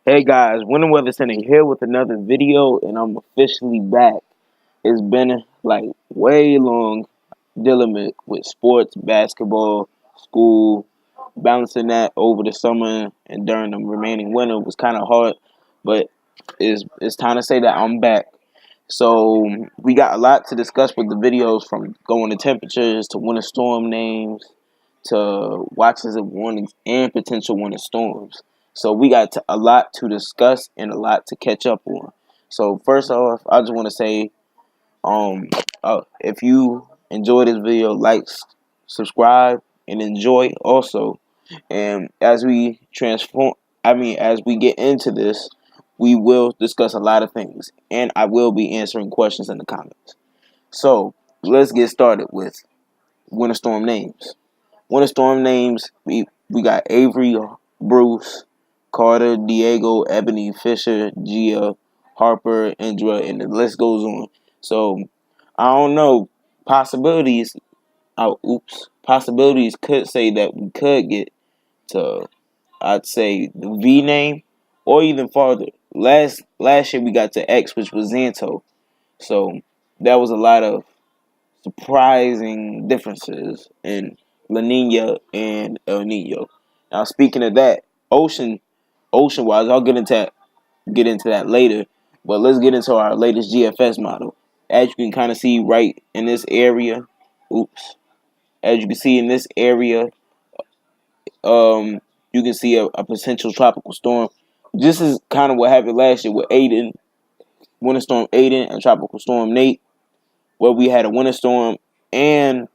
Hey guys, Winter Weather Center here with another video, and I'm officially back. It's been like way long dealing with sports, basketball, school, balancing that over the summer and during the remaining winter was kind of hard, but it's time to say that I'm back. So we got a lot to discuss with the videos, from going to temperatures to winter storm names to watches of warnings and potential winter storms. So we got a lot to discuss and a lot to catch up on. So first off, I just want to say, if you enjoy this video, like, subscribe, and enjoy also. And as we as we get into this, we will discuss a lot of things, and I will be answering questions in the comments. So let's get started with winter storm names. Winter storm names, we got Avery, Bruce, Carter, Diego, Ebony, Fisher, Gia, Harper, Indra, and the list goes on. So I don't know. Possibilities. Possibilities could say that we could get to, I'd say, the V name, or even farther. Last year we got to X, which was Xanto. So that was a lot of surprising differences in La Nina and El Nino. Now, speaking of that, ocean wise, I'll get into that later. But let's get into our latest GFS model. As you can kind of see right in this area, as you can see in this area, you can see a potential tropical storm. This is kind of what happened last year with Aiden, Winter Storm Aiden, and Tropical Storm Nate, where we had a winter storm and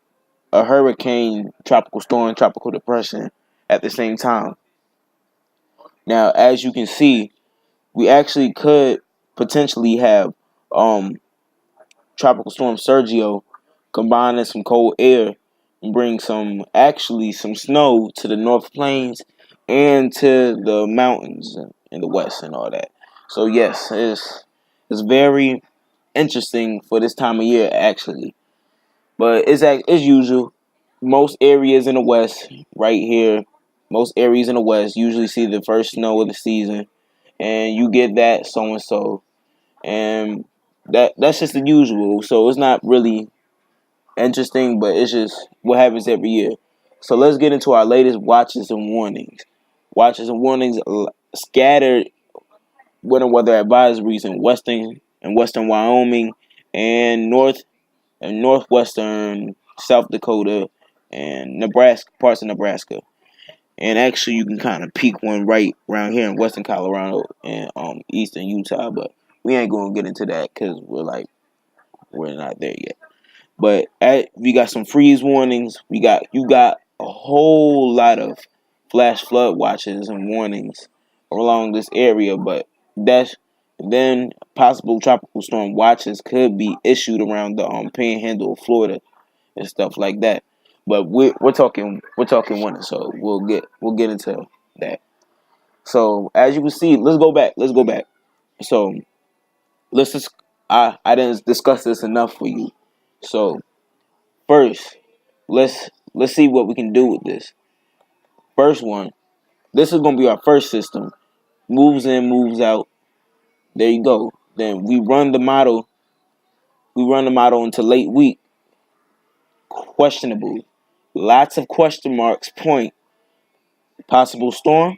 a hurricane, tropical storm, tropical depression at the same time. Now, as you can see, we actually could potentially have tropical storm Sergio combining some cold air and bring some snow to the North Plains and to the mountains in the west and all that. So yes, it's very interesting for this time of year actually. But it's as usual. Most areas in the West, right here, most areas in the West usually see the first snow of the season, and you get that so and so, and that's just the usual. So it's not really interesting, but it's just what happens every year. So let's get into our latest watches and warnings. Watches and warnings scattered winter weather advisories in western Wyoming and northwestern South Dakota and Nebraska, parts of Nebraska. And actually, you can kind of peek one right around here in western Colorado and eastern Utah, but we ain't going to get into that because we're not there yet. But we got some freeze warnings. You got a whole lot of flash flood watches and warnings along this area, but that's then possible tropical storm watches could be issued around the panhandle of Florida and stuff like that. But we're talking winter, so we'll get into that. So as you can see, let's go back. So let's just I didn't discuss this enough for you. So first, let's see what we can do with this. First one, this is gonna be our first system. Moves in, moves out. There you go. Then we run the model. We run the model into late week. Questionable. Lots of question marks point. Possible storm.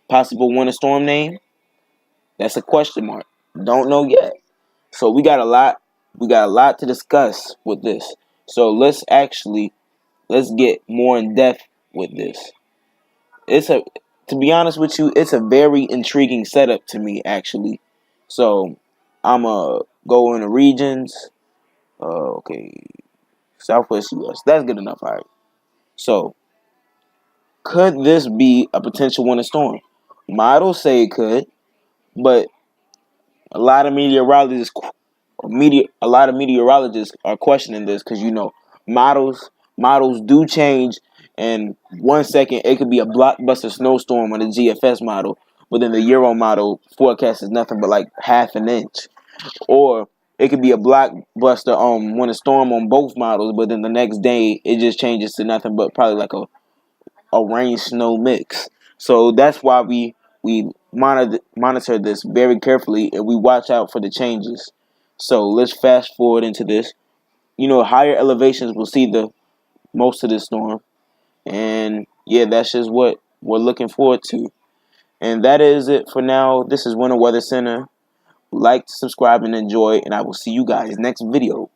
Possible winter storm name. That's a question mark. Don't know yet. So we got a lot. We got a lot to discuss with this. So let's get more in depth with this. To be honest with you, it's a very intriguing setup to me actually. So I'm go into regions. Okay, Southwest U.S. That's good enough. All right. So could this be a potential winter storm? Models say it could, but a lot of meteorologists are questioning this because models do change. And 1 second it could be a blockbuster snowstorm on the GFS model, but then the Euro model forecast is nothing but like half an inch. Or it could be a blockbuster winter storm on both models, but then the next day it just changes to nothing but probably like a rain snow mix. So that's why we monitor this very carefully, and we watch out for the changes. So let's fast forward into this. Higher elevations will see the most of this storm, and yeah, that's just what we're looking forward to. And that is it for now. This is Winter Weather Center. Like, subscribe, and enjoy, and I will see you guys next video.